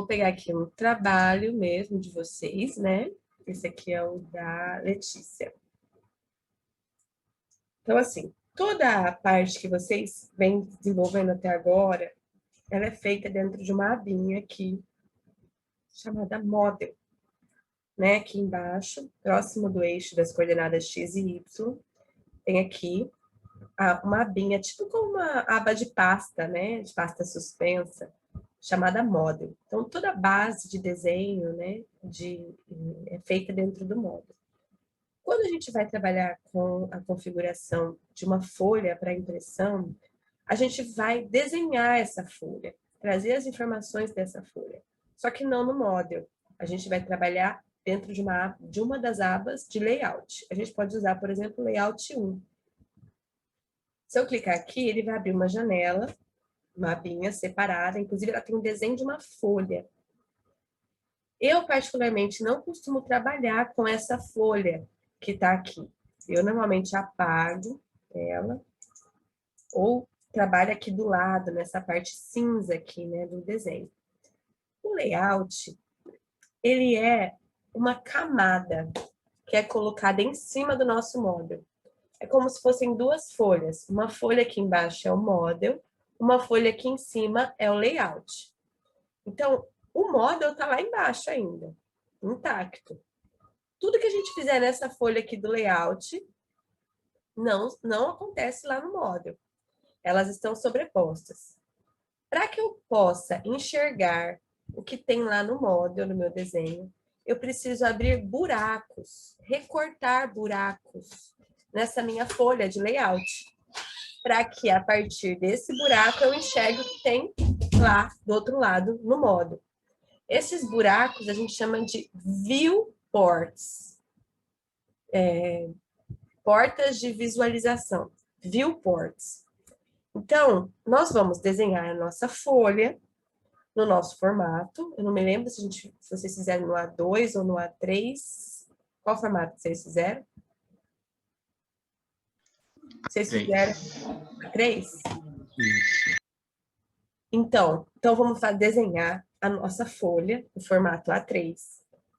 pegar aqui um trabalho mesmo de vocês, né? Esse aqui é o da Letícia. Então, assim, toda a parte que vocês vêm desenvolvendo até agora, ela é feita dentro de uma abinha aqui, chamada Model, né? Aqui embaixo, próximo do eixo das coordenadas x e y, tem aqui uma abinha, tipo como uma aba de pasta, né? De pasta suspensa, chamada Model. Então, toda a base de desenho, né? É feita dentro do Model. Quando a gente vai trabalhar com a configuração de uma folha para impressão, a gente vai desenhar essa folha, trazer as informações dessa folha. Só que não no Model. A gente vai trabalhar dentro de uma das abas de layout. A gente pode usar, por exemplo, layout 1. Se eu clicar aqui, ele vai abrir uma janela, uma abinha separada, inclusive ela tem um desenho de uma folha. Eu, particularmente, não costumo trabalhar com essa folha que está aqui. Eu normalmente apago ela, ou trabalho aqui do lado, nessa parte cinza aqui, né, do desenho. O layout, ele é uma camada que é colocada em cima do nosso model. É como se fossem duas folhas. Uma folha aqui embaixo é o model, uma folha aqui em cima é o layout. Então, o model está lá embaixo ainda, intacto. Tudo que a gente fizer nessa folha aqui do layout não acontece lá no model. Elas estão sobrepostas. Para que eu possa enxergar o que tem lá no model, no meu desenho, eu preciso abrir buracos, recortar buracos nessa minha folha de layout, para que a partir desse buraco eu enxergue o que tem lá do outro lado no model. Esses buracos a gente chama de viewports, portas de visualização, viewports. Então, nós vamos desenhar a nossa folha no nosso formato. Eu não me lembro se vocês fizeram no A2 ou no A3. Qual formato vocês fizeram? Vocês fizeram A3? Isso. Então vamos desenhar a nossa folha no formato A3.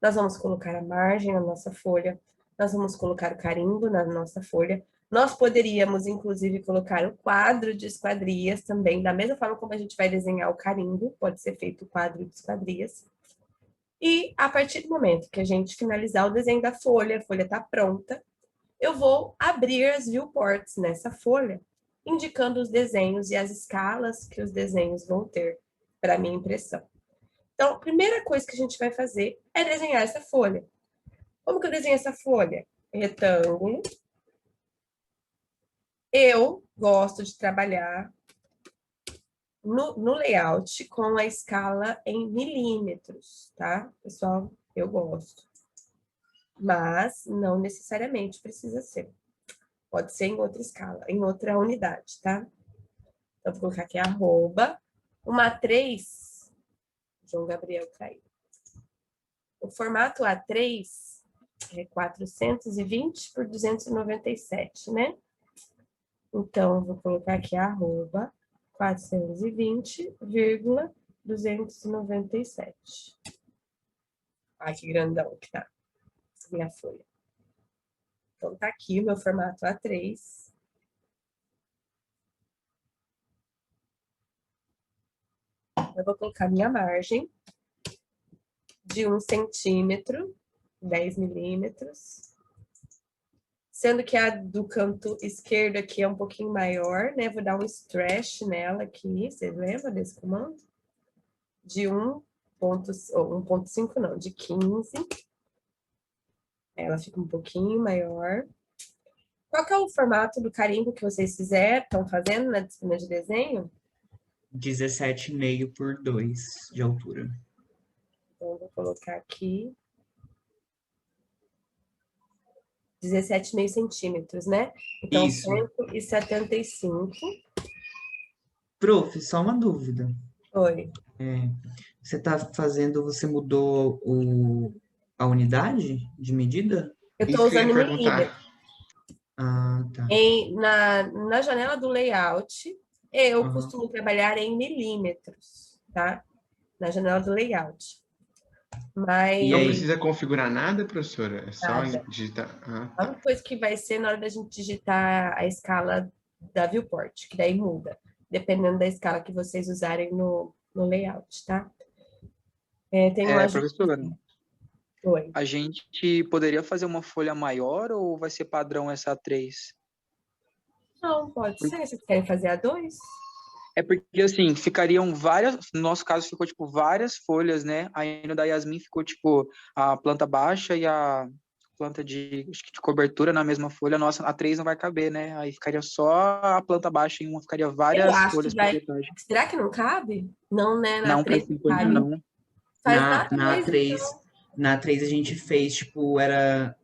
Nós vamos colocar a margem na nossa folha, nós vamos colocar o carimbo na nossa folha. Nós poderíamos, inclusive, colocar o quadro de esquadrias também, da mesma forma como a gente vai desenhar o carimbo, pode ser feito o quadro de esquadrias. E, a partir do momento que a gente finalizar o desenho da folha, a folha está pronta, eu vou abrir as viewports nessa folha, indicando os desenhos e as escalas que os desenhos vão ter para a minha impressão. Então, a primeira coisa que a gente vai fazer é desenhar essa folha. Como que eu desenho essa folha? Retângulo. Eu gosto de trabalhar no layout com a escala em milímetros, tá? Pessoal, eu gosto. Mas não necessariamente precisa ser. Pode ser em outra escala, em outra unidade, tá? Então, vou colocar aqui arroba. Uma A3, João Gabriel caiu. O formato A3 é 420 por 297, né? Então, vou colocar aqui arroba 420,297. Ai, que grandão que tá minha folha. Então, tá aqui o meu formato A3. Eu vou colocar minha margem de 1 centímetro, 10 milímetros. Sendo que a do canto esquerdo aqui é um pouquinho maior, né? Vou dar um stretch nela aqui, vocês lembram desse comando? De 1,5 não, de 15. Ela fica um pouquinho maior. Qual que é o formato do carimbo que vocês estão fazendo na disciplina de desenho? 17,5 por 2 de altura. Então, vou colocar aqui 17,5 centímetros, né? Então, Isso. 175. Prof, só uma dúvida. Oi. Você mudou a unidade de medida? Eu Isso estou que eu ia usando perguntar. milímetro. Ah, tá. Na janela do layout, eu Aham. costumo trabalhar em milímetros, tá? na janela do layout. Mas E Não aí? precisa configurar nada, professora? É só Nada. digitar. Ah, a única coisa que vai ser na hora da gente digitar a escala da viewport, que daí muda, dependendo da escala que vocês usarem no layout, tá? Tem um ajuste. Professora, Oi. a gente poderia fazer uma folha maior ou vai ser padrão essa A3? Não, pode ser. Vocês querem fazer a 2? É porque, assim, ficariam várias... No nosso caso, ficou, tipo, várias folhas, né? Aí no da Yasmin ficou, tipo, a planta baixa e a planta acho que de cobertura na mesma folha. Nossa, a 3 não vai caber, né? Aí ficaria só a planta baixa e uma ficaria Eu várias acho que folhas por vai. detrás. Será que não cabe? Não, né? Na Não, para 3 essa não folha cabe. não. Faz Na, na na 2, A3, então. na A3 a gente fez, tipo, era...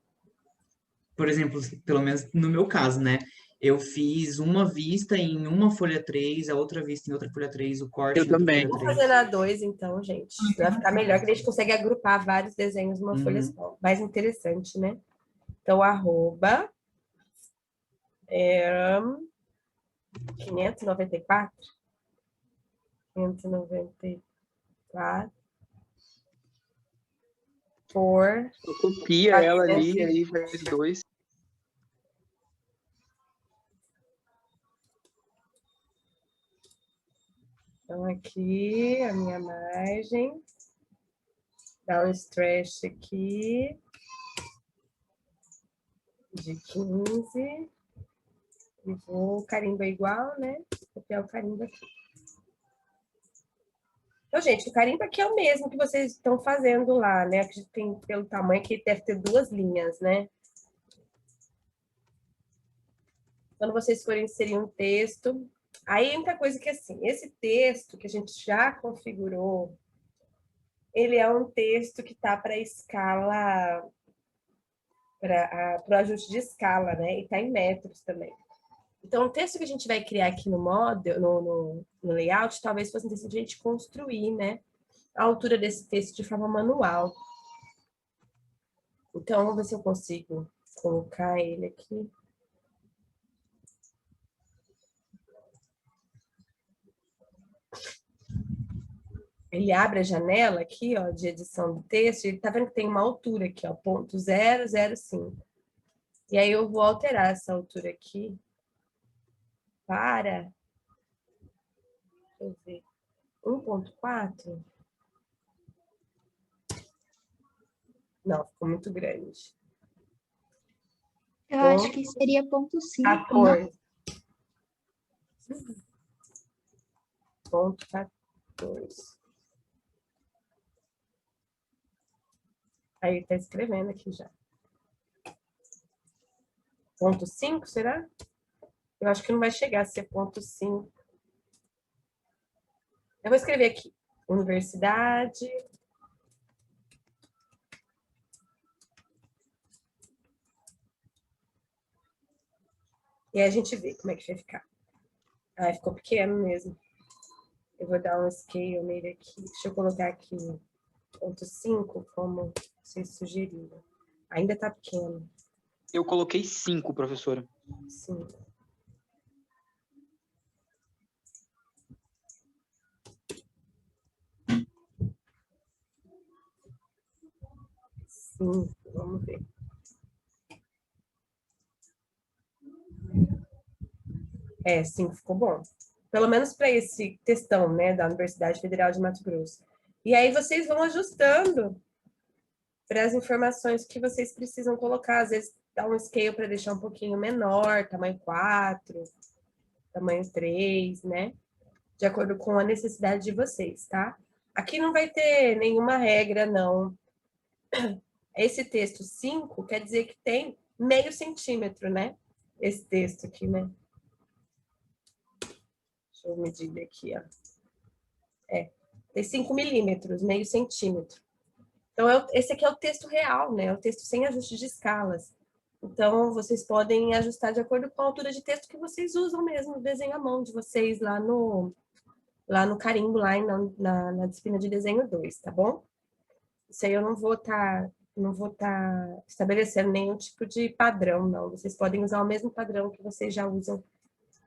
Por exemplo, pelo menos no meu caso, né? Eu fiz uma vista em uma folha 3, a outra vista em outra folha 3, o corte Eu em outra também. folha Vamos 3. fazer na 2, então, gente. Vai ficar melhor, que a gente consegue agrupar vários desenhos numa folha Uhum. só. Mais interessante, né? Então, arroba 594. 594 por Copia ela ali, aí faz 2. Então, aqui a minha margem. Dá um stretch aqui. De 15. E vou, o carimbo é igual, né? Vou copiar o carimbo aqui. Então, gente, o carimbo aqui é o mesmo que vocês estão fazendo lá, né? Acredito que tem, pelo tamanho que deve ter 2 linhas, né? Quando vocês forem inserir um texto, aí a única coisa que assim, esse texto que a gente já configurou, ele é um texto que está para escala, para o ajuste de escala, né? E está em metros também. Então, o texto que a gente vai criar aqui no model, no layout, talvez fosse interessante a gente construir, né? A altura desse texto de forma manual. Então, vamos ver se eu consigo colocar ele aqui. Ele abre a janela aqui, ó, de edição do texto, e ele tá vendo que tem uma altura aqui, ó, 0,005. E aí eu vou alterar essa altura aqui para, deixa eu ver, 1,4. Não, ficou muito grande. Eu acho que seria 0,5, não? 14. 0,14. Aí tá escrevendo aqui já. 0,5, será? Eu acho que não vai chegar a ser 0,5. Eu vou escrever aqui. Universidade. E aí a gente vê como é que vai ficar. Ah, ficou pequeno mesmo. Eu vou dar um scale nele aqui. Deixa eu colocar aqui 0,5, como vocês sugeriram. Ainda tá pequeno. Eu coloquei 5, professora. 5. Sim, vamos ver. Sim, ficou bom. Pelo menos para esse textão, né, da Universidade Federal de Mato Grosso. E aí vocês vão ajustando para as informações que vocês precisam colocar. Às vezes dá um scale para deixar um pouquinho menor, tamanho 4, tamanho 3, né? De acordo com a necessidade de vocês, tá? Aqui não vai ter nenhuma regra, não. Esse texto 5 quer dizer que tem meio centímetro, né? Esse texto aqui, né? Deixa eu medir aqui, ó. Tem 5 milímetros, meio centímetro. Então, esse aqui é o texto real, né? É o texto sem ajuste de escalas. Então, vocês podem ajustar de acordo com a altura de texto que vocês usam mesmo no desenho à mão de vocês lá no carimbo, lá na disciplina de desenho 2, tá bom? Isso aí eu não vou estar estabelecendo nenhum tipo de padrão, não. Vocês podem usar o mesmo padrão que vocês já usam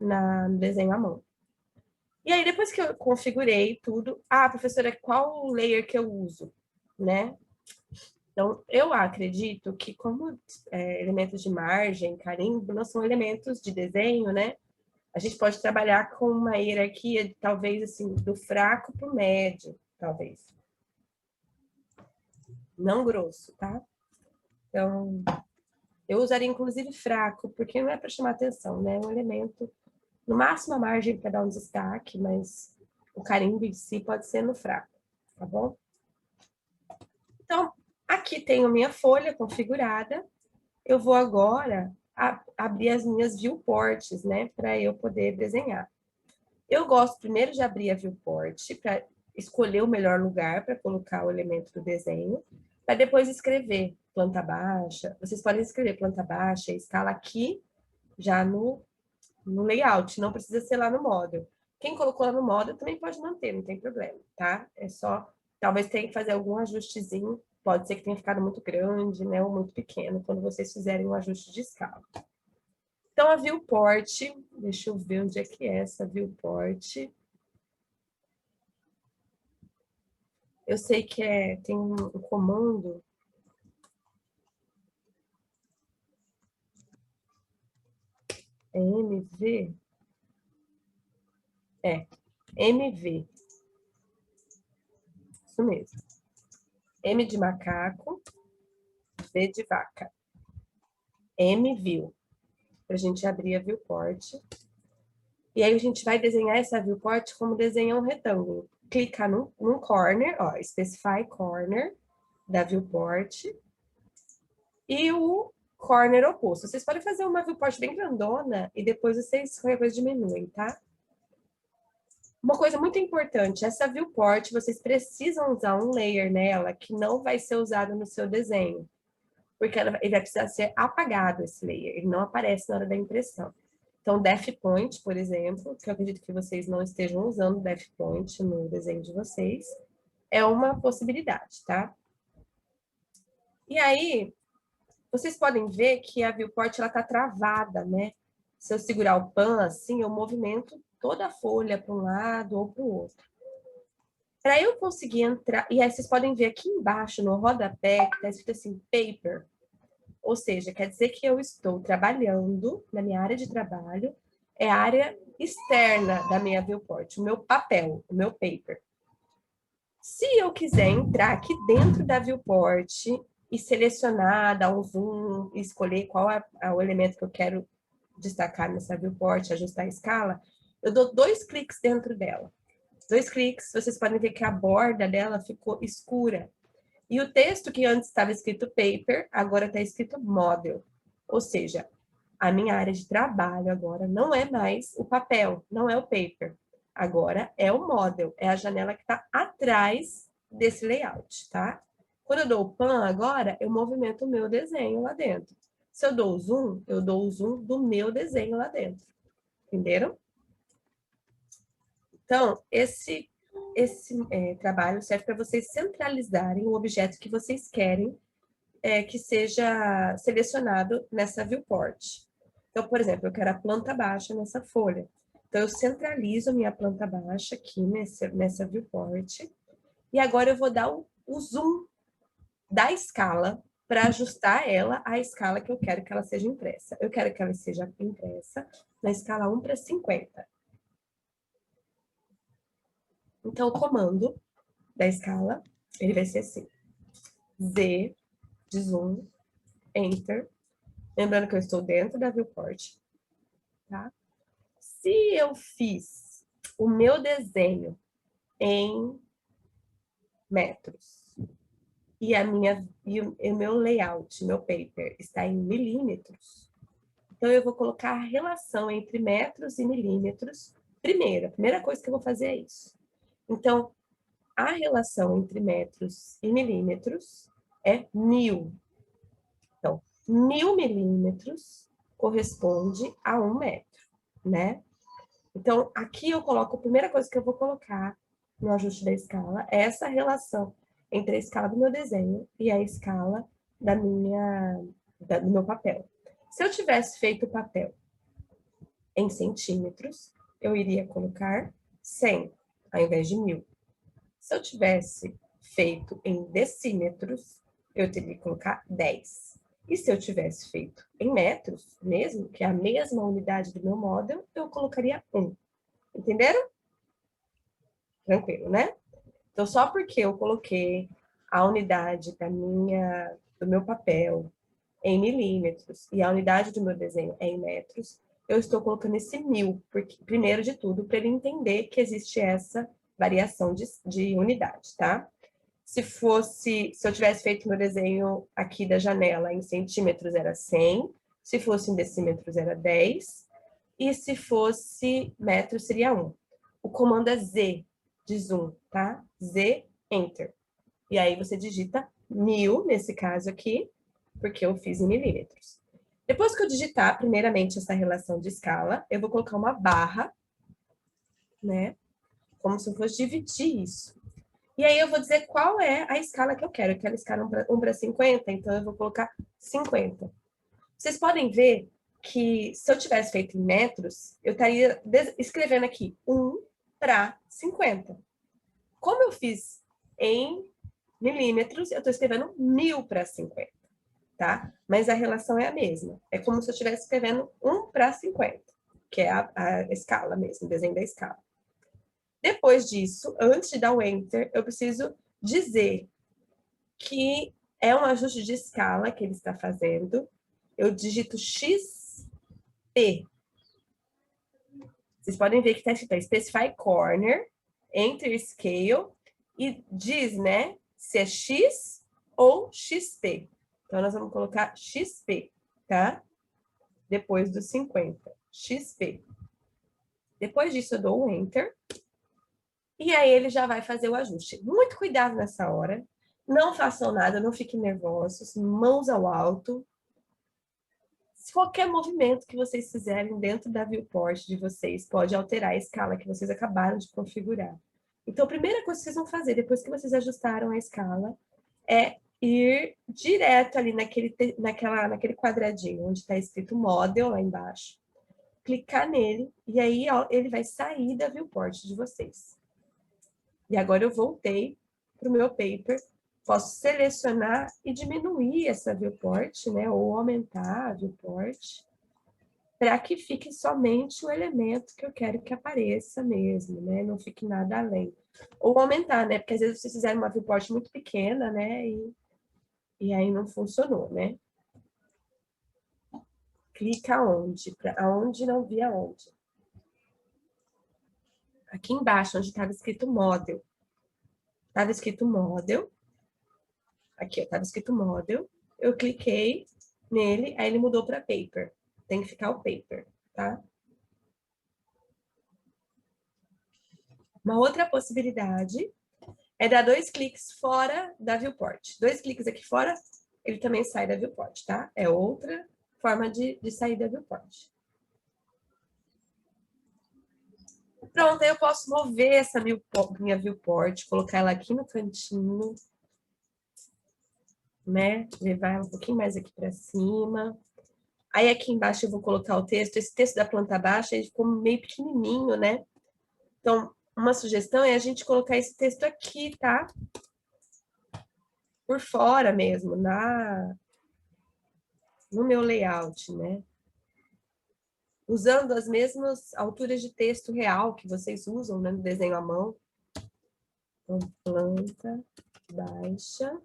no desenho à mão. E aí, depois que eu configurei tudo, professora, qual o layer que eu uso, né? Então, eu acredito que como elementos de margem, carimbo, não são elementos de desenho, né? A gente pode trabalhar com uma hierarquia, talvez, assim, do fraco para o médio, talvez. Não grosso, tá? Então, eu usaria, inclusive, fraco, porque não é para chamar atenção, né? É um elemento, no máximo, a margem para dar um destaque, mas o carimbo em si pode ser no fraco, tá bom? Então, aqui tenho minha folha configurada. Eu vou agora abrir as minhas viewports, né? Para eu poder desenhar. Eu gosto primeiro de abrir a viewport para escolher o melhor lugar para colocar o elemento do desenho, para depois escrever planta baixa. Vocês podem escrever planta baixa e escala aqui, já no layout, não precisa ser lá no model. Quem colocou lá no model também pode manter, não tem problema, tá? É só, talvez tenha que fazer algum ajustezinho, pode ser que tenha ficado muito grande, né, ou muito pequeno, quando vocês fizerem um ajuste de escala. Então, a viewport, deixa eu ver onde é que é essa viewport. Eu sei que tem um comando. É MV? É, MV. Isso mesmo. M de macaco, V de vaca. MView. Para a gente abrir a viewport. E aí a gente vai desenhar essa viewport como desenhar um retângulo. Clicar num corner, ó, specify corner da viewport. E o corner oposto. Vocês podem fazer uma viewport bem grandona e depois vocês qualquer coisa diminuem, tá? Uma coisa muito importante, essa viewport, vocês precisam usar um layer nela que não vai ser usado no seu desenho. Porque ele vai precisar ser apagado, esse layer. Ele não aparece na hora da impressão. Então, Def Point, por exemplo, que eu acredito que vocês não estejam usando Def Point no desenho de vocês, é uma possibilidade, tá? E aí, vocês podem ver que a viewport ela tá travada, né? Se eu segurar o pan assim, eu movimento toda a folha para um lado ou para o outro. Para eu conseguir entrar, e aí vocês podem ver aqui embaixo no rodapé que está escrito assim, paper. Ou seja, quer dizer que eu estou trabalhando na minha área de trabalho, é a área externa da minha viewport, o meu papel, o meu paper. Se eu quiser entrar aqui dentro da viewport e selecionar, dar um zoom, escolher qual é o elemento que eu quero destacar nessa viewport, ajustar a escala, eu dou 2 cliques dentro dela. 2 cliques, vocês podem ver que a borda dela ficou escura. E o texto que antes estava escrito paper, agora está escrito model. Ou seja, a minha área de trabalho agora não é mais o papel, não é o paper. Agora é o model, é a janela que está atrás desse layout, tá? Quando eu dou o pan agora, eu movimento o meu desenho lá dentro. Se eu dou o zoom, eu dou o zoom do meu desenho lá dentro. Entenderam? Então, esse trabalho serve para vocês centralizarem o objeto que vocês querem que seja selecionado nessa viewport. Então, por exemplo, eu quero a planta baixa nessa folha. Então, eu centralizo a minha planta baixa aqui nessa viewport. E agora eu vou dar o zoom da escala para ajustar ela à escala que eu quero que ela seja impressa. Eu quero que ela seja impressa na escala 1:50. Então, o comando da escala, ele vai ser assim. Z de zoom, enter. Lembrando que eu estou dentro da viewport, tá? Se eu fiz o meu desenho em metros e o meu layout, meu paper, está em milímetros, então eu vou colocar a relação entre metros e milímetros primeiro. A primeira coisa que eu vou fazer é isso. Então, a relação entre metros e milímetros é 1000. Então, 1000 milímetros corresponde a 1 metro, né? Então, aqui eu coloco, a primeira coisa que eu vou colocar no ajuste da escala é essa relação entre a escala do meu desenho e a escala do meu papel. Se eu tivesse feito o papel em centímetros, eu iria colocar 100, ao invés de 1000. Se eu tivesse feito em decímetros, eu teria que colocar 10. E se eu tivesse feito em metros, mesmo, que é a mesma unidade do meu model, eu colocaria 1. Entenderam? Tranquilo, né? Então, só porque eu coloquei a unidade do meu papel em milímetros e a unidade do meu desenho é em metros, eu estou colocando esse 1000, porque, primeiro de tudo, para ele entender que existe essa variação de unidade, tá? Se eu tivesse feito meu desenho aqui da janela em centímetros, era 100. Se fosse em decímetros, era 10. E se fosse metros, seria 1. O comando é Z, de zoom, tá? Z, Enter. E aí você digita 1000, nesse caso aqui, porque eu fiz em milímetros. Depois que eu digitar, primeiramente, essa relação de escala, eu vou colocar uma barra, né? Como se eu fosse dividir isso. E aí eu vou dizer qual é a escala que eu quero. Eu quero escala 1 para 50, então eu vou colocar 50. Vocês podem ver que se eu tivesse feito em metros, eu estaria escrevendo aqui 1 para 50. Como eu fiz em milímetros, eu estou escrevendo 1000 para 50, tá? Mas a relação é a mesma. É como se eu estivesse escrevendo 1 para 50, que é a escala mesmo, o desenho da escala. Depois disso, antes de dar o Enter, eu preciso dizer que é um ajuste de escala que ele está fazendo. Eu digito XP. Vocês podem ver que está escrito Specify Corner, Enter Scale, e diz, né, se é X ou XP. Então, nós vamos colocar XP, tá? Depois do 50. XP. Depois disso, eu dou o Enter. E aí, ele já vai fazer o ajuste. Muito cuidado nessa hora. Não façam nada, não fiquem nervosos. Mãos ao alto. Qualquer movimento que vocês fizerem dentro da viewport de vocês pode alterar a escala que vocês acabaram de configurar. Então, a primeira coisa que vocês vão fazer, depois que vocês ajustaram a escala, é ir direto ali naquele quadradinho onde está escrito Model, lá embaixo. Clicar nele, e aí ó, ele vai sair da viewport de vocês. E agora eu voltei para o meu paper. Posso selecionar e diminuir essa viewport, né? Ou aumentar a viewport, para que fique somente o elemento que eu quero que apareça mesmo, né? Não fique nada além. Ou aumentar, né? Porque às vezes vocês fizeram uma viewport muito pequena, né? E aí não funcionou, né? Clica aonde? Aonde não vi aonde. Aqui embaixo, onde estava escrito Model. Estava escrito Model. Aqui, estava escrito Model. Eu cliquei nele, aí ele mudou para Paper. Tem que ficar o Paper, tá? Uma outra possibilidade é dar 2 cliques fora da viewport. 2 cliques aqui fora, ele também sai da viewport, tá? É outra forma de sair da viewport. Pronto, aí eu posso mover essa minha viewport, colocar ela aqui no cantinho, né? Levar ela um pouquinho mais aqui para cima. Aí aqui embaixo eu vou colocar o texto. Esse texto da planta baixa, ele ficou meio pequenininho, né? Então, uma sugestão é a gente colocar esse texto aqui, tá? Por fora mesmo, no meu layout, né? Usando as mesmas alturas de texto real que vocês usam, né, no desenho à mão. Então, planta baixa.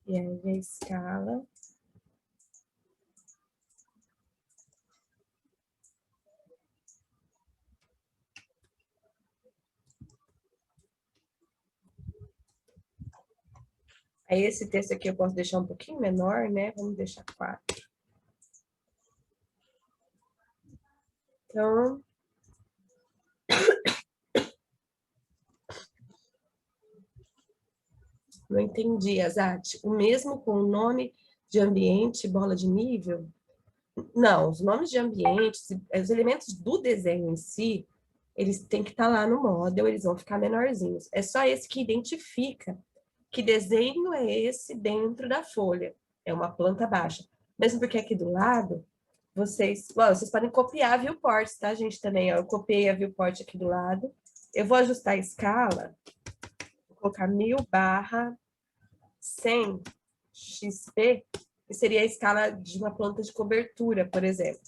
E aí a escala. Aí esse texto aqui eu posso deixar um pouquinho menor, né? Vamos deixar 4. Então... Não entendi, Azat. O mesmo com o nome de ambiente, bola de nível? Não, os nomes de ambientes, os elementos do desenho em si, eles têm que estar lá no model, eles vão ficar menorzinhos. É só esse que identifica que desenho é esse dentro da folha. É uma planta baixa. Mesmo porque aqui do lado vocês podem copiar a viewports, tá, gente, também, ó. Eu copiei a viewport aqui do lado. Eu vou ajustar a escala, vou colocar 1000/100 XP, que seria a escala de uma planta de cobertura, por exemplo.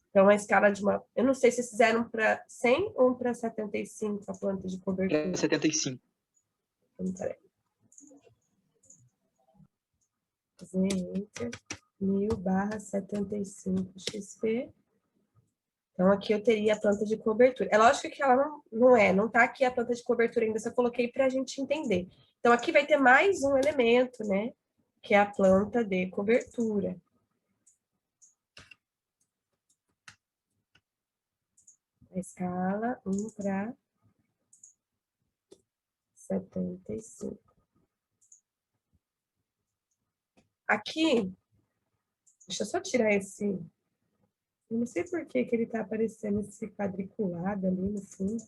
Então, a escala de uma... Eu não sei se vocês fizeram para 100 ou para 75 a planta de cobertura. 75. Então, peraí. Fazer Enter. 1000/75 XP. Então, aqui eu teria a planta de cobertura. É lógico que ela não tá aqui a planta de cobertura ainda, só coloquei para a gente entender. Então, aqui vai ter mais um elemento, né? Que é a planta de cobertura. A escala 1/75. Aqui, deixa eu só tirar esse... Eu não sei por que ele tá aparecendo esse quadriculado ali no fundo.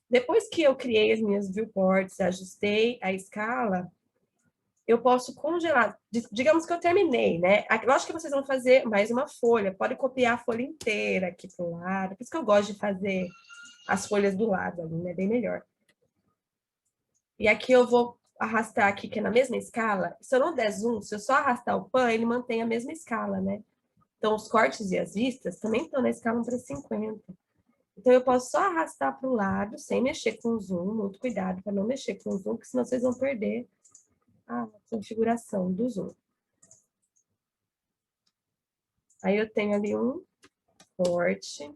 Depois que eu criei as minhas viewports, ajustei a escala, eu posso congelar. Digamos que eu terminei, né? Lógico que vocês vão fazer mais uma folha. Pode copiar a folha inteira aqui pro lado. Por isso que eu gosto de fazer as folhas do lado ali, né? Bem melhor. E aqui eu vou arrastar aqui, que é na mesma escala. Se eu não der zoom, se eu só arrastar o pan, ele mantém a mesma escala, né? Então, os cortes e as vistas também estão na escala 1/50. Então, eu posso só arrastar para o lado, sem mexer com o zoom. Muito cuidado para não mexer com o zoom, porque senão vocês vão perder a configuração do zoom. Aí, eu tenho ali um corte.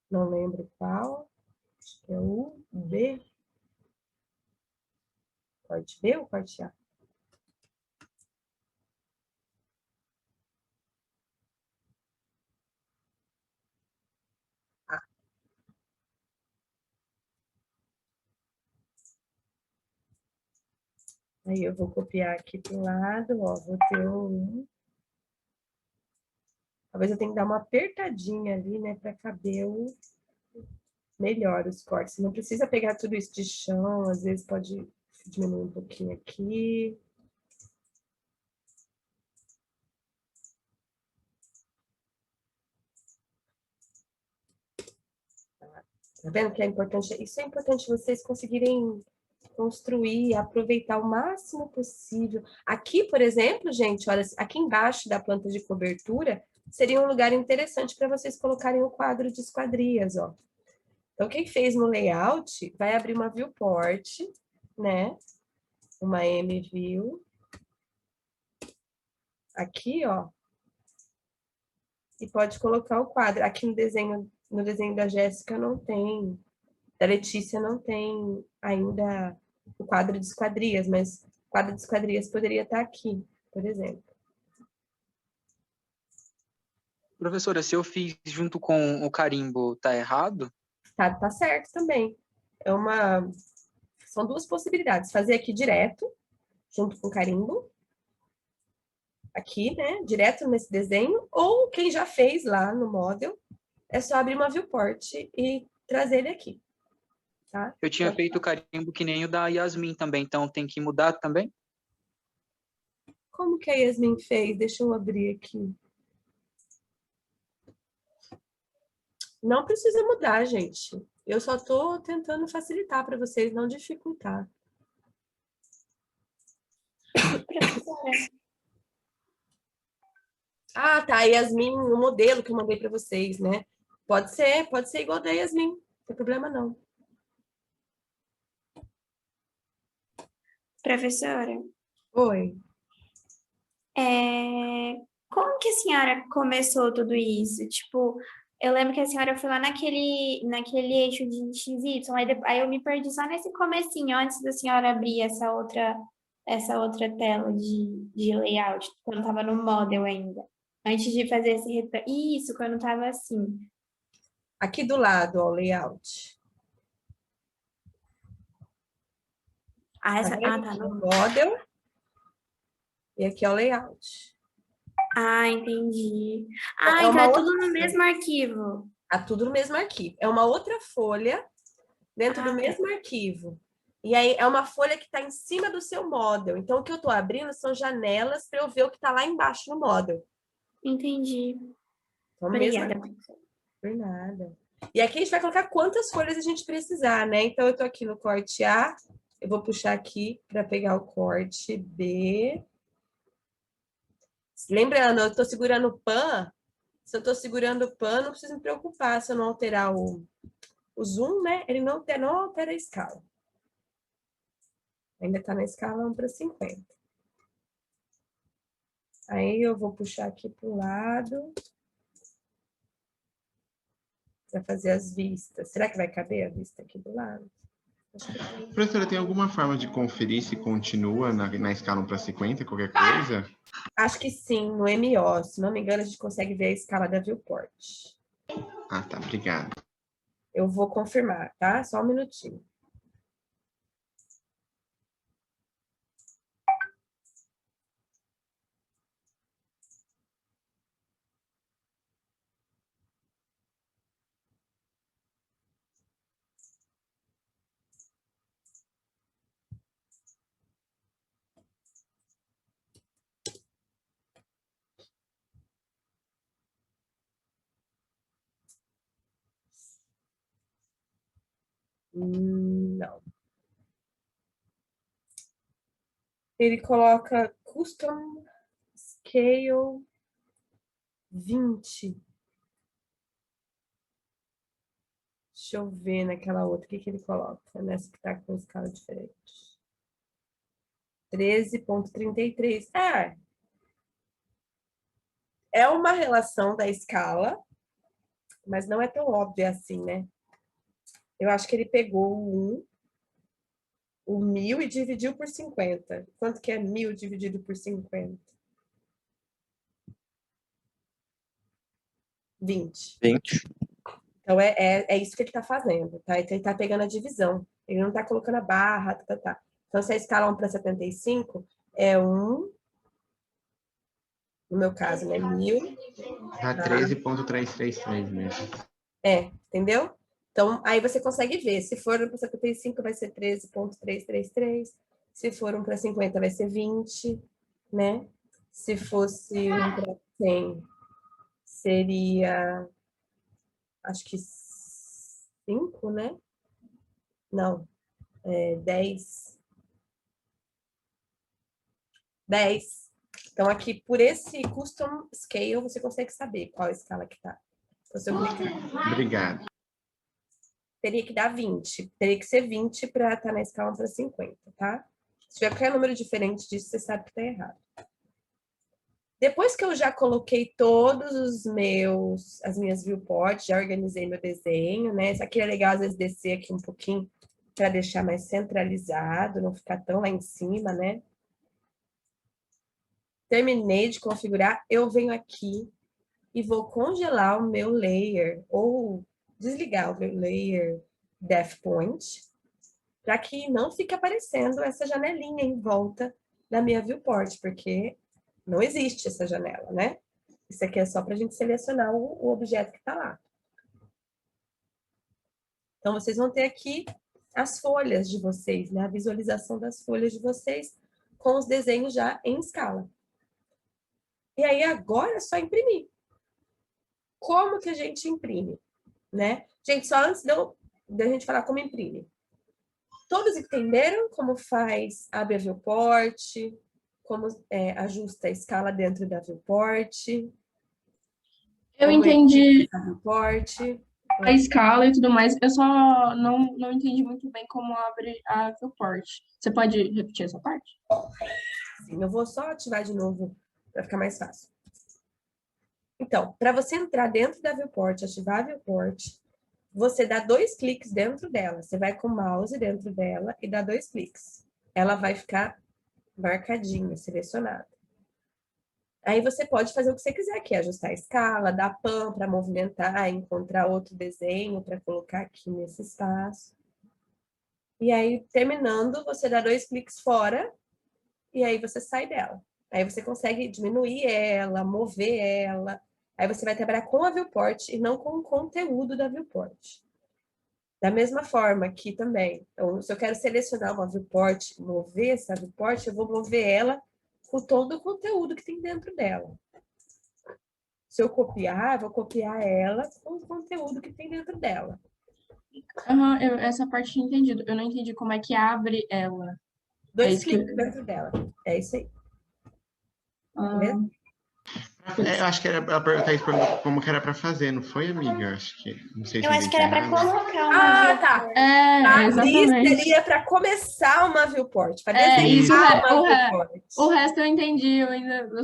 Não lembro qual. Acho que é o B. Corte B ou corte A? Aí eu vou copiar aqui para o lado, ó, vou ter um. Talvez eu tenha que dar uma apertadinha ali, né, para caber melhor os cortes. Não precisa pegar tudo isso de chão, às vezes pode diminuir um pouquinho aqui. Tá vendo que é importante? Isso é importante vocês conseguirem construir, aproveitar o máximo possível. Aqui, por exemplo, gente, olha, aqui embaixo da planta de cobertura, seria um lugar interessante para vocês colocarem o quadro de esquadrias, ó. Então, quem fez no layout, vai abrir uma viewport, né? Uma MView. Aqui, ó. E pode colocar o quadro. Aqui no desenho da Jéssica não tem, da Letícia não tem ainda o quadro de esquadrias, mas o quadro de esquadrias poderia estar aqui, por exemplo. Professora, se eu fiz junto com o carimbo, tá errado? Tá certo também. São duas possibilidades. Fazer aqui direto, junto com o carimbo. Aqui, né? Direto nesse desenho. Ou quem já fez lá no model, é só abrir uma viewport e trazer ele aqui. Tá? Eu tinha feito o carimbo que nem o da Yasmin também, então tem que mudar também? Como que a Yasmin fez? Deixa eu abrir aqui. Não precisa mudar, gente. Eu só estou tentando facilitar para vocês, não dificultar. Professora, Ah, tá. Yasmin, o modelo que eu mandei para vocês, né? Pode ser igual da Yasmin. Não tem problema, não. professora, Oi. como que a senhora começou tudo isso? Tipo, eu lembro que a senhora foi lá naquele eixo de XY, aí eu me perdi só nesse comecinho, antes da senhora abrir essa outra tela de layout, quando estava no model ainda. Antes de fazer esse retorno. Isso, quando estava assim. Aqui do lado, ó, o layout. Ah, Tá vendo? tá. O model. E aqui é o layout. Ah, entendi. É Então uma é tudo outra no mesmo arquivo. Tá tudo no mesmo arquivo. É uma outra folha dentro do mesmo arquivo. E aí é uma folha que está em cima do seu model. Então, o que eu estou abrindo são janelas para eu ver o que está lá embaixo no model. Entendi. Então, Obrigada. Por nada. E aqui a gente vai colocar quantas folhas a gente precisar, né? Então, eu tô aqui no corte A, eu vou puxar aqui para pegar o corte B. Lembrando, eu tô segurando o pan. Se eu tô segurando o pan, não preciso me preocupar se eu não alterar o zoom, né? Ele não altera a escala. Ainda tá na escala 1:50. Aí eu vou puxar aqui pro lado. Para fazer as vistas. Será que vai caber a vista aqui do lado? Acho que tem. Professora, tem alguma forma de conferir se continua na escala 1:50, qualquer coisa? Acho que sim, no MO. Se não me engano, a gente consegue ver a escala da viewport. Ah, tá, obrigado. Eu vou confirmar, tá? Só um minutinho. Não. Ele coloca Custom Scale 20. Deixa eu ver naquela outra. O que ele coloca? Nessa que tá com escala diferente. 13,33. É uma relação da escala, mas não é tão óbvia assim, né? Eu acho que ele pegou o 1000 e dividiu por 50. Quanto que é 1000 dividido por 50? 20. 20. Então, é isso que ele está fazendo, tá? Então, ele está pegando a divisão. Ele não está colocando a barra, tá. Então, se a escala 1:75, é 1, no meu caso, né? 1000. Tá 13,333 mesmo. Entendeu? Então, aí você consegue ver. Se for 1:75, vai ser 13,333. Se for 1:50, vai ser 20, né? Se fosse 1:100, seria, acho que 5, né? Não, 10. 10. Então, aqui, por esse custom scale, você consegue saber qual a escala que tá. Então, se eu clicar, Obrigado. teria que dar 20. Teria que ser 20 para estar na escala 1:50, tá? Se tiver qualquer número diferente disso, você sabe que tá errado. Depois que eu já coloquei todos as minhas viewports, já organizei meu desenho, né? Isso aqui é legal, às vezes, descer aqui um pouquinho para deixar mais centralizado, não ficar tão lá em cima, né? Terminei de configurar, eu venho aqui e vou congelar o meu layer, ou desligar o meu layer Depth Point, para que não fique aparecendo essa janelinha em volta da minha viewport, porque não existe essa janela, né? Isso aqui é só para a gente selecionar o objeto que está lá. Então, vocês vão ter aqui as folhas de vocês, né? A visualização das folhas de vocês com os desenhos já em escala. E aí, agora é só imprimir. Como que a gente imprime, né? Gente, só antes da gente falar como imprime. Todos entenderam como faz, abre a viewport, como ajusta a escala dentro da viewport? Eu entendi A viewport? a escala e tudo mais, eu só não entendi muito bem como abre a viewport. Você pode repetir essa parte? Sim, eu vou só ativar de novo para ficar mais fácil. Então, para você entrar dentro da viewport, ativar a viewport, você dá 2 cliques dentro dela. Você vai com o mouse dentro dela e dá 2 cliques. Ela vai ficar marcadinha, selecionada. Aí você pode fazer o que você quiser aqui, ajustar a escala, dar pan para movimentar, encontrar outro desenho para colocar aqui nesse espaço. E aí, terminando, você dá 2 cliques fora e aí você sai dela. Aí você consegue diminuir ela, mover ela. Aí você vai trabalhar com a viewport e não com o conteúdo da viewport. Da mesma forma aqui também. Então, se eu quero selecionar uma viewport, mover essa viewport, eu vou mover ela com todo o conteúdo que tem dentro dela. Se eu copiar, eu vou copiar ela com o conteúdo que tem dentro dela. Aham, essa parte eu tinha entendido. Eu não entendi como é que abre ela. É 2 isso que... cliques dentro dela. É isso aí. Ah, Beleza? Eu acho que era, a Thaís perguntou como que era para fazer, não foi, amiga? Acho que, não sei se Eu eu acho que era entendi para errado. colocar uma Ah, tá. viewport. Abrir exatamente. seria para começar uma viewport, para Isso, desenhar uma viewport. o resto eu entendi, eu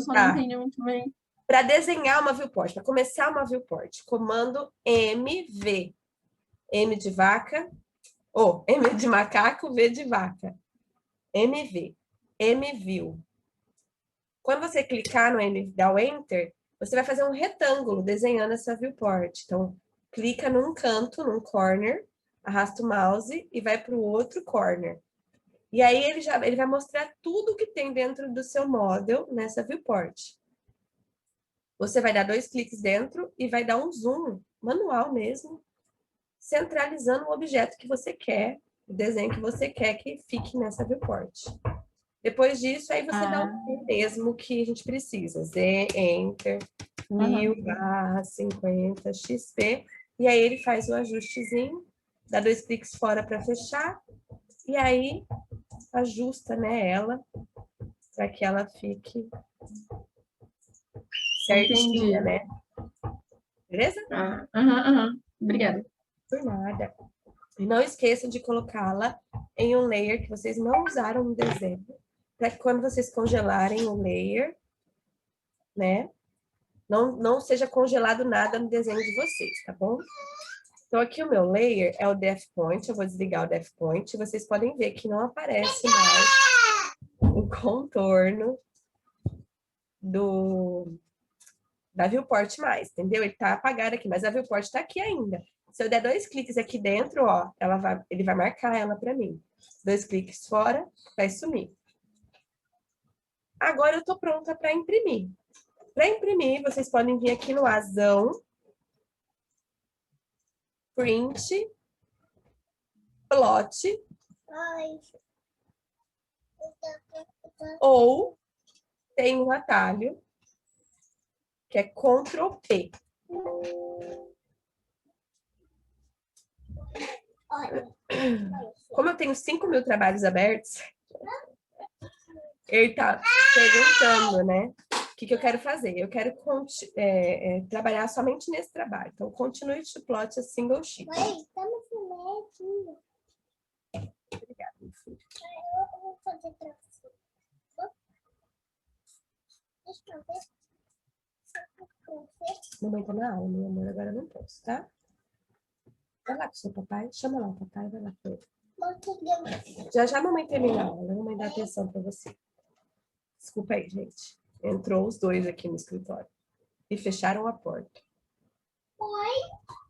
só não Tá. entendi muito bem. Para desenhar uma viewport, para começar uma viewport, comando MV. M de vaca, ou M de macaco, V de vaca. MV. MView. Quando você clicar no M, dar o Enter, você vai fazer um retângulo desenhando essa viewport. Então, clica num canto, num corner, arrasta o mouse e vai para o outro corner. E aí ele vai mostrar tudo que tem dentro do seu model nessa viewport. Você vai dar 2 cliques dentro e vai dar um zoom, manual mesmo, centralizando o objeto que você quer, o desenho que você quer que fique nessa viewport. Depois disso, aí você dá o mesmo que a gente precisa. Z, Enter, 1000/50 XP. E aí ele faz o ajustezinho, dá 2 cliques fora para fechar. E aí ajusta, né, ela, para que ela fique certinha, Entendi. né? Beleza? Obrigada. Por nada. E não esqueçam de colocá-la em um layer que vocês não usaram no desenho, para que quando vocês congelarem o layer, né, não seja congelado nada no desenho de vocês, tá bom? Então, aqui o meu layer é o Depth Point, eu vou desligar o Depth Point, e vocês podem ver que não aparece mais o contorno da viewport mais, entendeu? Ele tá apagado aqui, mas a viewport tá aqui ainda. Se eu der 2 cliques aqui dentro, ó, ele vai marcar ela para mim. 2 cliques fora, vai sumir. Agora eu tô pronta para imprimir. Para imprimir, vocês podem vir aqui no Azão, Print, Plot, ou tem um atalho, que é Ctrl P. Como eu tenho 5.000 trabalhos abertos, ele tá perguntando, né? O que eu quero fazer? Eu quero trabalhar somente nesse trabalho. Então, continue to plot a single sheet. Mãe, tá no filme aqui. Obrigada, meu filho. Eu vou fazer pra você. Deixa eu ver. Mamãe tá na aula, meu amor, agora eu não posso, tá? Vai lá com o seu papai, chama lá o papai, vai lá com ele. Já já a mamãe termina a aula, a mamãe dá atenção pra você. Desculpa aí, gente. Entrou os dois aqui no escritório e fecharam a porta.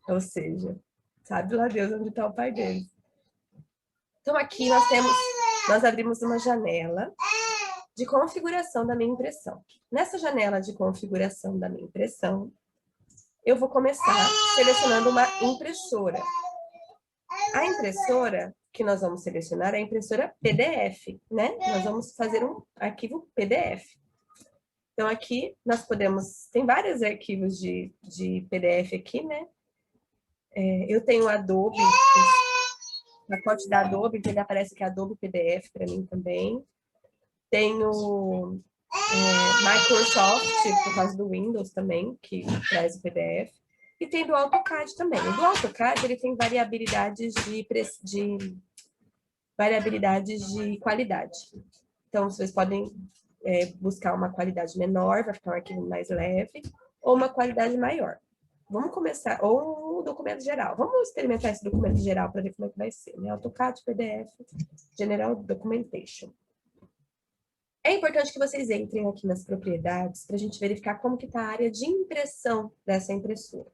Ou seja, sabe lá Deus onde está o pai deles. Então aqui nós abrimos uma janela de configuração da minha impressão. Nessa janela de configuração da minha impressão, eu vou começar selecionando uma impressora. A impressora que nós vamos selecionar é a impressora PDF, né? Nós vamos fazer um arquivo PDF. Então, aqui nós podemos... Tem vários arquivos de PDF aqui, né? Eu tenho o Adobe, o pacote da Adobe, que ele aparece que é Adobe PDF para mim também. Tenho Microsoft, por causa do Windows também, que traz o PDF. E tem do AutoCAD também. O do AutoCAD, ele tem variabilidades de qualidade. Então, vocês podem buscar uma qualidade menor, vai ficar um arquivo mais leve, ou uma qualidade maior. Vamos começar, ou um documento geral. Vamos experimentar esse documento geral para ver como é que vai ser, né? AutoCAD, PDF, General Documentation. É importante que vocês entrem aqui nas propriedades para a gente verificar como que está a área de impressão dessa impressora.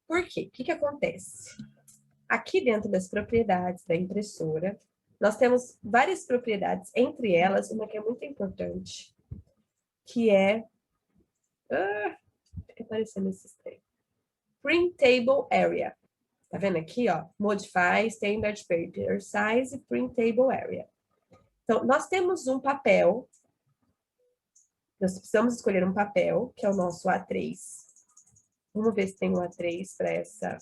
Por quê? O que acontece? Aqui dentro das propriedades da impressora, nós temos várias propriedades, entre elas, uma que é muito importante, que é... fica aparecendo esse trem. Printable Area. Tá vendo aqui, ó? Modify, Standard Paper Size, Printable Area. Então, nós temos um papel. Nós precisamos escolher um papel, que é o nosso A3. Vamos ver se tem um A3 para essa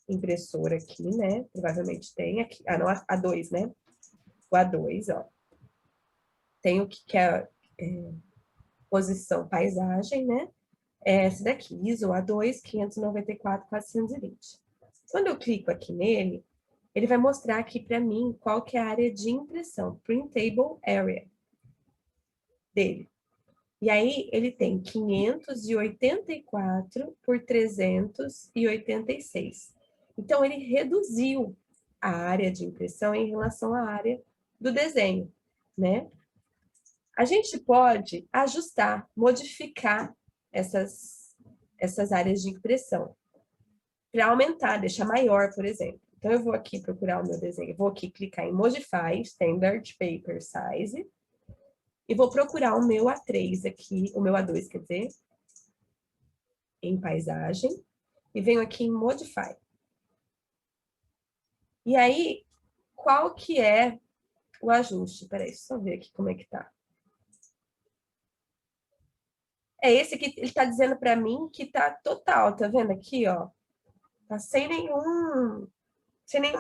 impressora aqui, né? Provavelmente tem aqui. Ah, não, A2, né? O A2, ó. Tem o que é posição paisagem, né? É esse daqui, ISO A2 594-420. Quando eu clico aqui nele, ele vai mostrar aqui para mim qual que é a área de impressão, Printable Area dele. E aí, ele tem 584 por 386. Então, ele reduziu a área de impressão em relação à área do desenho, né? A gente pode ajustar, modificar essas áreas de impressão para aumentar, deixar maior, por exemplo. Então, eu vou aqui procurar o meu desenho, vou aqui clicar em Modify, Standard Paper Size, e vou procurar o meu A3 aqui, o meu A2, quer dizer, em paisagem, e venho aqui em Modify. E aí, qual que é o ajuste? Peraí, deixa eu só ver aqui como é que tá. É esse que ele tá dizendo para mim que tá total, tá vendo aqui, ó? Tá sem nenhuma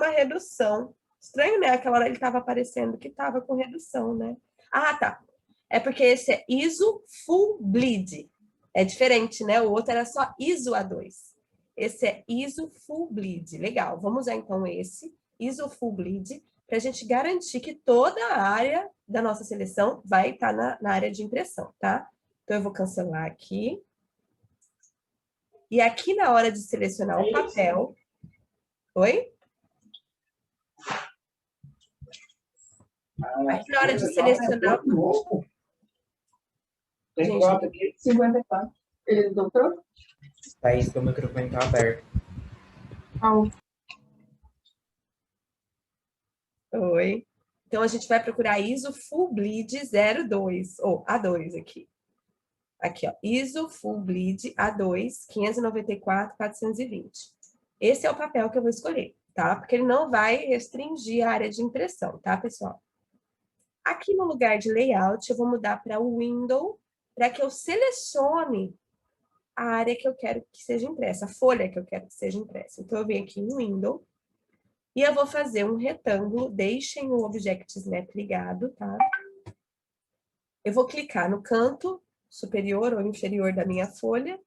redução. Estranho, né? Aquela hora ele tava aparecendo que tava com redução, né? Ah, tá. É porque esse é ISO Full Bleed. É diferente, né? O outro era só ISO A2. Esse é ISO Full Bleed. Legal. Vamos usar então esse ISO Full Bleed para a gente garantir que toda a área da nossa seleção vai estar na área de impressão, tá? Então, eu vou cancelar aqui. E aqui na hora de selecionar o papel... Oi? Aqui na hora de selecionar... Gente, 54. Ele doutor? Thaís, seu microfone tá aberto. Oi. Então, a gente vai procurar ISO Full Bleed 02, ou A2 aqui. Aqui, ó, ISO Full Bleed A2, 594-420. Esse é o papel que eu vou escolher, tá? Porque ele não vai restringir a área de impressão, tá, pessoal? Aqui no lugar de layout, eu vou mudar para o window, para que eu selecione a área que eu quero que seja impressa, a folha que eu quero que seja impressa. Então, eu venho aqui em window, e eu vou fazer um retângulo, deixem o Object Snap ligado, tá? Eu vou clicar no canto superior ou inferior da minha folha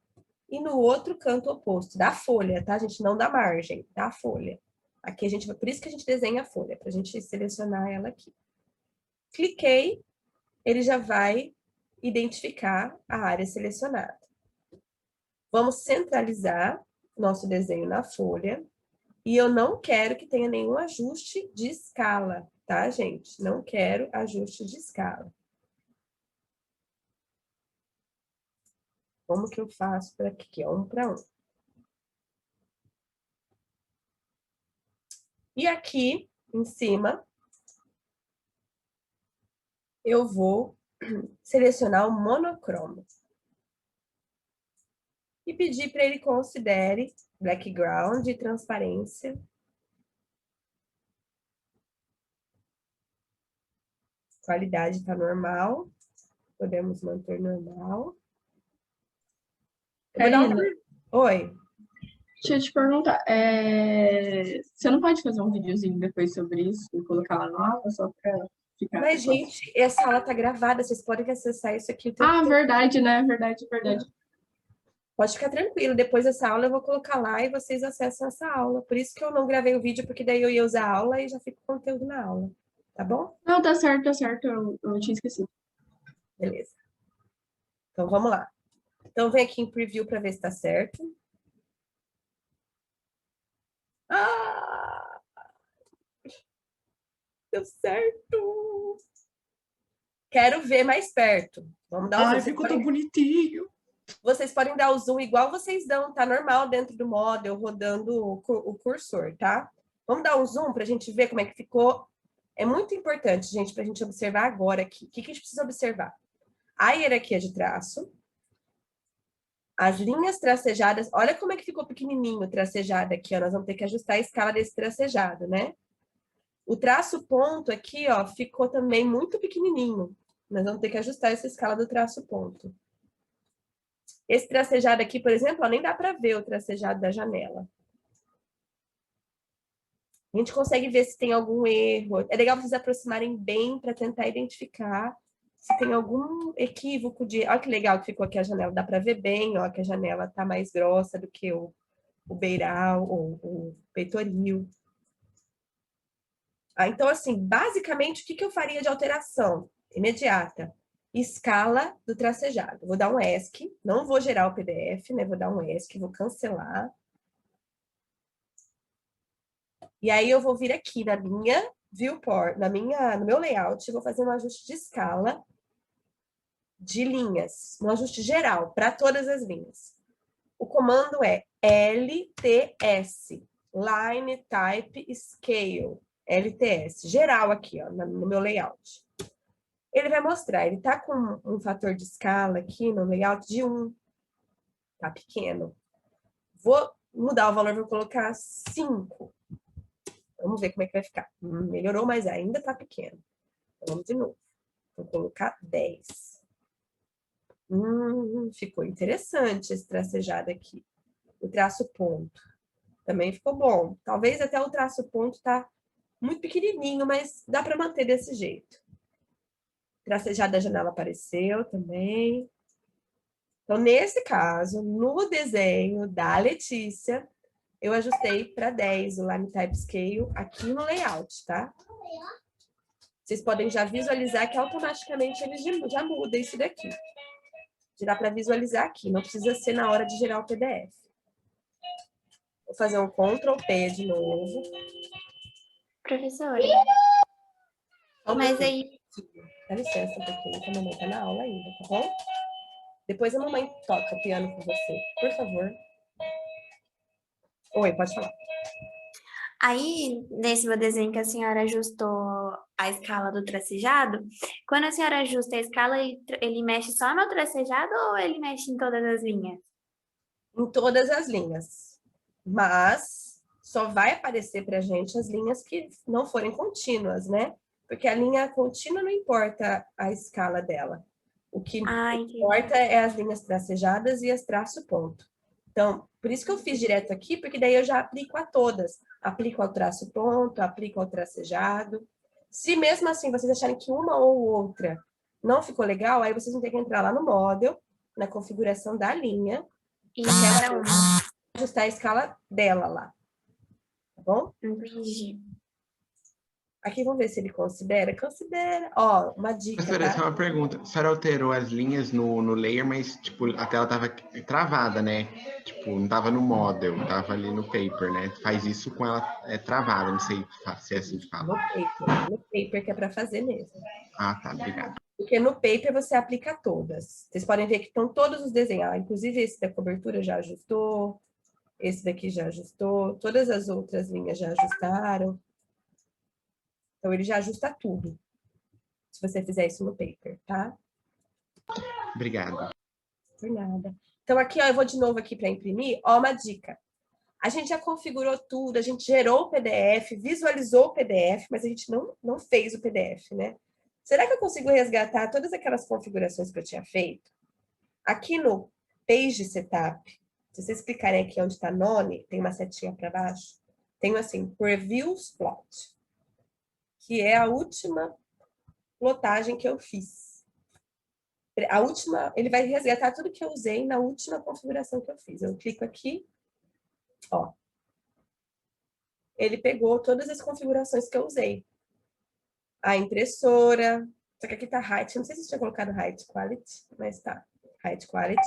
e no outro canto oposto, da folha, tá, gente? Não da margem, da folha. Aqui a gente vai, por isso que a gente desenha a folha, para a gente selecionar ela aqui. Cliquei, ele já vai identificar a área selecionada. Vamos centralizar nosso desenho na folha. E eu não quero que tenha nenhum ajuste de escala, tá, gente? Não quero ajuste de escala. Como que eu faço para aqui? Ó, 1 para 1. E aqui, em cima, eu vou selecionar o monocromo. E pedir para ele considere background e transparência. Qualidade está normal. Podemos manter normal. Karina, Oi. deixa eu te perguntar. Você não pode fazer um videozinho depois sobre isso e colocar lá no aula só para ficar... Mas, gente, essa aula tá gravada. Vocês podem acessar isso aqui o tempo Ah, todo. verdade, né? Verdade. Pode ficar tranquilo, depois dessa aula eu vou colocar lá e vocês acessam essa aula. Por isso que eu não gravei o vídeo, porque daí eu ia usar a aula e já fica o conteúdo na aula. Tá bom? Não, tá certo. Eu tinha esquecido. Beleza. Então, vamos lá. Então, vem aqui em Preview para ver se tá certo. Ah! Deu certo! Quero ver mais perto. Vamos dar um Ai, zoom. ficou tão bonitinho. Vocês podem dar o zoom igual vocês dão, tá normal dentro do model, rodando o cursor, tá? Vamos dar um zoom para a gente ver como é que ficou. É muito importante, gente, para a gente observar agora aqui. O que a gente precisa observar? A hierarquia de traço. As linhas tracejadas, olha como é que ficou pequenininho o tracejado aqui, ó. Nós vamos ter que ajustar a escala desse tracejado, né? O traço ponto aqui, ó, ficou também muito pequenininho. Nós vamos ter que ajustar essa escala do traço ponto. Esse tracejado aqui, por exemplo, ó, nem dá para ver o tracejado da janela. A gente consegue ver se tem algum erro. É legal vocês aproximarem bem para tentar identificar se tem algum equívoco de... Olha que legal que ficou aqui a janela. Dá para ver bem, ó, que a janela está mais grossa do que o beiral ou o peitoril. Então, assim, basicamente, o que eu faria de alteração imediata? Escala do tracejado. Vou dar um ESC, não vou gerar o PDF, né? Vou dar um ESC, vou cancelar. E aí eu vou vir aqui na minha viewport, no meu layout, vou fazer um ajuste de escala de linhas, um ajuste geral para todas as linhas. O comando é LTS, Line Type Scale, LTS, geral aqui, ó, no meu layout. Ele vai mostrar, ele tá com um fator de escala aqui no layout de 1, tá pequeno. Vou mudar o valor, vou colocar 5. Vamos ver como é que vai ficar. Melhorou, mas ainda tá pequeno. Então, vamos de novo. Vou colocar 10. Ficou interessante esse tracejado aqui. O traço ponto. Também ficou bom. Talvez até o traço ponto tá muito pequenininho, mas dá para manter desse jeito. Tracejado da janela apareceu também. Então, nesse caso, no desenho da Letícia, eu ajustei para 10 o Line Type Scale aqui no layout, tá? Vocês podem já visualizar que automaticamente ele já muda isso daqui. Já dá para visualizar aqui, não precisa ser na hora de gerar o PDF. Vou fazer um Ctrl P de novo. Professora, mas aí... Dá licença um pouquinho, que a mamãe tá na aula ainda, tá bom? Depois a mamãe toca o piano com você, por favor. Oi, pode falar. Aí, nesse meu desenho que a senhora ajustou a escala do tracejado, quando a senhora ajusta a escala, ele mexe só no tracejado ou ele mexe em todas as linhas? Em todas as linhas. Mas só vai aparecer pra gente as linhas que não forem contínuas, né? Porque a linha contínua não importa a escala dela. O que importa é as linhas tracejadas e as traço ponto. Então, por isso que eu fiz direto aqui, porque daí eu já aplico a todas. Aplico ao traço ponto, aplico ao tracejado. Se mesmo assim vocês acharem que uma ou outra não ficou legal, aí vocês vão ter que entrar lá no model, na configuração da linha, E cada uma. ajustar a escala dela lá. Tá bom? Entendi. Aqui vamos ver se ele considera. Considera. Ó, uma dica, Professora, essa é tá? uma pergunta. A senhora alterou as linhas no layer, mas, tipo, a tela tava travada, né? Tipo, não tava no model, tava ali no paper, né? Faz isso com ela travada, não sei se é assim que fala. No paper que é para fazer mesmo. Ah, tá, obrigado. Porque no paper você aplica todas. Vocês podem ver que estão todos os desenhos. Inclusive esse da cobertura já ajustou. Esse daqui já ajustou. Todas as outras linhas já ajustaram. Então, ele já ajusta tudo. Se você fizer isso no paper, tá? Obrigado. Por nada. Então, aqui, ó, eu vou de novo aqui para imprimir. Ó, uma dica. A gente já configurou tudo, a gente gerou o PDF, visualizou o PDF, mas a gente não fez o PDF, né? Será que eu consigo resgatar todas aquelas configurações que eu tinha feito? Aqui no Page Setup, se vocês clicarem aqui onde está None, tem uma setinha para baixo, tem assim, Previews Plot, que é a última plotagem que eu fiz. A última, ele vai resgatar tudo que eu usei na última configuração que eu fiz. Eu clico aqui, ó. Ele pegou todas as configurações que eu usei. A impressora, só que aqui tá height, não sei se você tinha colocado height quality, mas tá, height quality.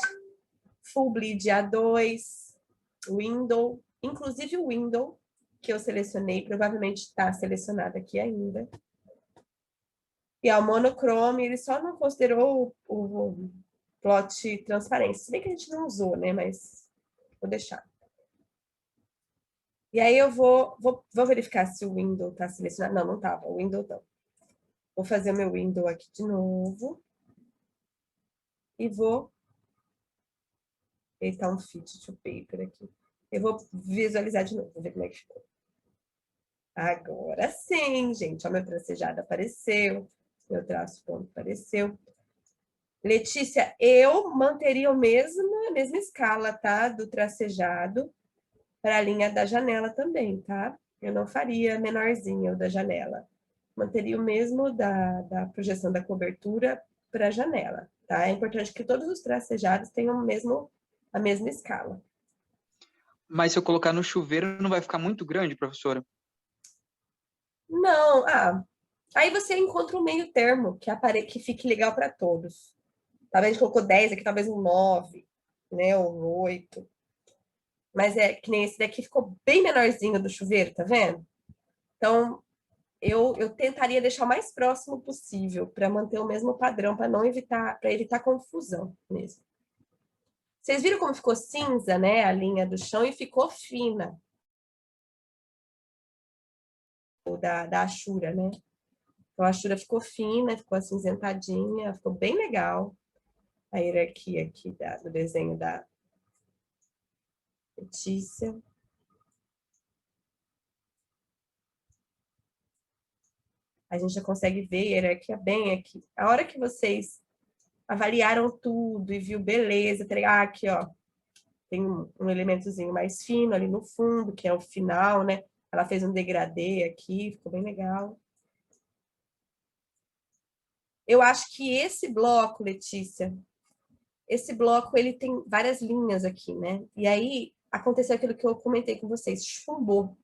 Full bleed A2, window, inclusive o window que eu selecionei, provavelmente está selecionado aqui ainda. E o monochrome, ele só não considerou o plot transparência, se bem que a gente não usou, né, mas vou deixar. E aí eu vou verificar se o window está selecionado. Não, não estava, o window não. Vou fazer o meu window aqui de novo. E vou Ele tá um fit to paper aqui. Eu vou visualizar de novo, vou ver como é que ficou. Agora sim, gente. Ó, meu tracejado apareceu. Meu traço ponto apareceu. Letícia, eu manteria a mesma escala, tá? Do tracejado para a linha da janela também, tá? Eu não faria menorzinha o da janela. Manteria o mesmo da projeção da cobertura para a janela, tá? É importante que todos os tracejados tenham a mesma escala. Mas se eu colocar no chuveiro, não vai ficar muito grande, professora? Não, aí você encontra um meio termo que fique legal para todos. Talvez a gente colocou 10 aqui, talvez um 9, né? Ou um 8. Mas é que nem esse daqui ficou bem menorzinho do chuveiro, tá vendo? Então, eu tentaria deixar o mais próximo possível para manter o mesmo padrão, para evitar confusão mesmo. Vocês viram como ficou cinza, né? A linha do chão e ficou fina. Da Ashura, né? Então, a Ashura ficou fina, ficou acinzentadinha, ficou bem legal. A hierarquia aqui do desenho da Letícia. A gente já consegue ver a hierarquia bem aqui. A hora que vocês avaliaram tudo e viu beleza, aqui, ó, tem um elementozinho mais fino ali no fundo, que é o final, né? Ela fez um degradê aqui, ficou bem legal. Eu acho que esse bloco, Letícia, esse bloco, ele tem várias linhas aqui, né? E aí, aconteceu aquilo que eu comentei com vocês, chumbou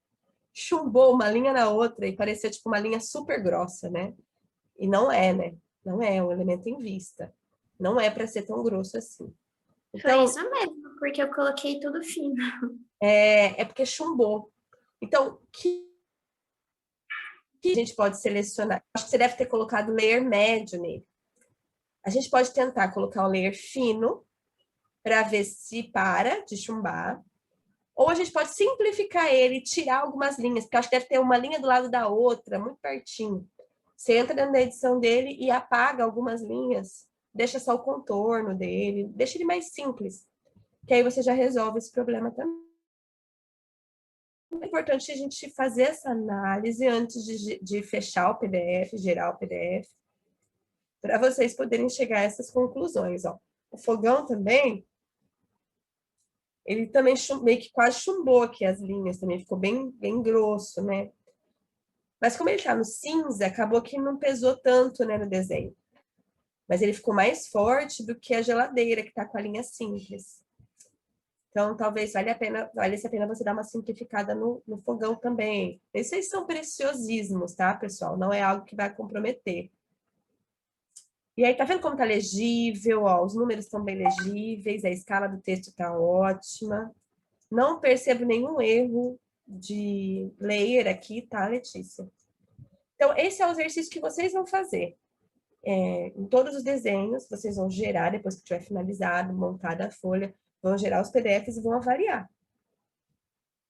uma linha na outra e parecia tipo uma linha super grossa, né? E não é, né? Não é um elemento em vista. Não é para ser tão grosso assim. Então, Foi isso mesmo, porque eu coloquei tudo fino. é porque chumbou. Então, o que a gente pode selecionar? Acho que você deve ter colocado layer médio nele. A gente pode tentar colocar um layer fino para ver se para de chumbar. Ou a gente pode simplificar ele e tirar algumas linhas, porque eu acho que deve ter uma linha do lado da outra, muito pertinho. Você entra dentro da edição dele e apaga algumas linhas, deixa só o contorno dele, deixa ele mais simples, que aí você já resolve esse problema também. É importante a gente fazer essa análise antes de fechar o PDF, gerar o PDF, para vocês poderem chegar a essas conclusões. Ó. O fogão também, ele também meio que quase chumbou aqui as linhas, também ficou bem grosso, né? Mas como ele tá no cinza, acabou que não pesou tanto, né, no desenho. Mas ele ficou mais forte do que a geladeira, que tá com a linha simples. Então, talvez valesse a pena você dar uma simplificada no fogão também. Esses são preciosismos, tá, pessoal? Não é algo que vai comprometer. E aí, tá vendo como tá legível? Ó, os números estão bem legíveis, a escala do texto tá ótima. Não percebo nenhum erro de layer aqui, tá, Letícia? Então, esse é o exercício que vocês vão fazer. Em todos os desenhos, vocês vão gerar, depois que tiver finalizado, montada a folha, vão gerar os PDFs e vão avaliar.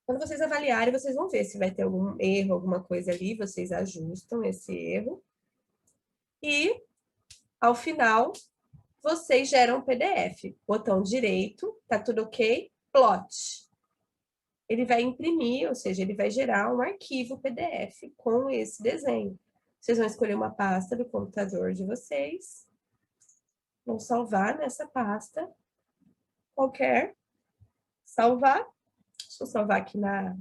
Quando vocês avaliarem, vocês vão ver se vai ter algum erro, alguma coisa ali, vocês ajustam esse erro. E, ao final, vocês geram um PDF. Botão direito, tá tudo ok? Plot. Ele vai imprimir, ou seja, ele vai gerar um arquivo PDF com esse desenho. Vocês vão escolher uma pasta do computador de vocês, vão salvar nessa pasta, qualquer, salvar. Deixa eu salvar aqui na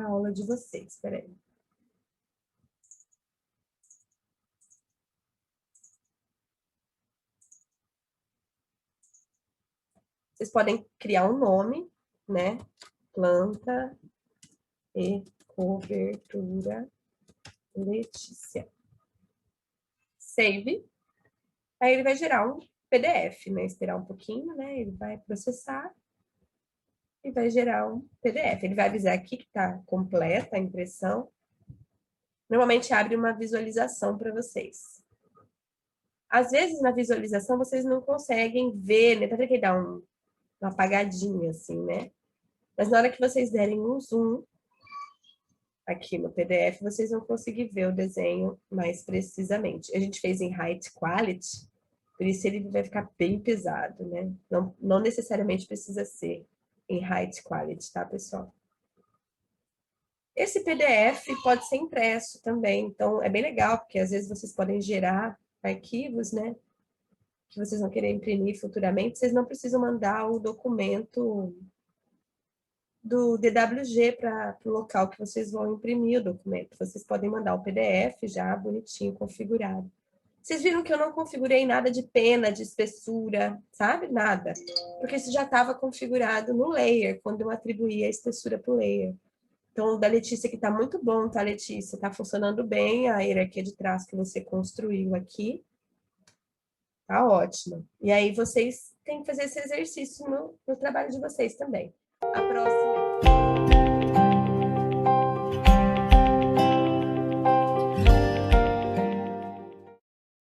aula de vocês, espera aí. Vocês podem criar um nome, né? Planta e cobertura Letícia. Save. Aí ele vai gerar um PDF, né? Esperar um pouquinho, né? Ele vai processar e vai gerar um PDF. Ele vai avisar aqui que está completa a impressão. Normalmente abre uma visualização para vocês. Às vezes, na visualização, vocês não conseguem ver, né? Tá vendo que dá uma apagadinha, assim, né? Mas na hora que vocês derem um zoom aqui no PDF, vocês vão conseguir ver o desenho mais precisamente. A gente fez em High Quality, Por isso ele vai ficar bem pesado, né? Não necessariamente precisa ser em high quality, tá, pessoal? Esse PDF pode ser impresso também, então é bem legal, porque às vezes vocês podem gerar arquivos, né? Que vocês vão querer imprimir futuramente, vocês não precisam mandar o documento do DWG para o local que vocês vão imprimir o documento. Vocês podem mandar o PDF já bonitinho, configurado. Vocês viram que eu não configurei nada de pena, de espessura, sabe? Nada. Porque isso já estava configurado no layer, quando eu atribuí a espessura para o layer. Então, o da Letícia aqui está muito bom, tá, Letícia? Está funcionando bem a hierarquia de traço que você construiu aqui. Tá ótima. E aí, vocês têm que fazer esse exercício no trabalho de vocês também. A próxima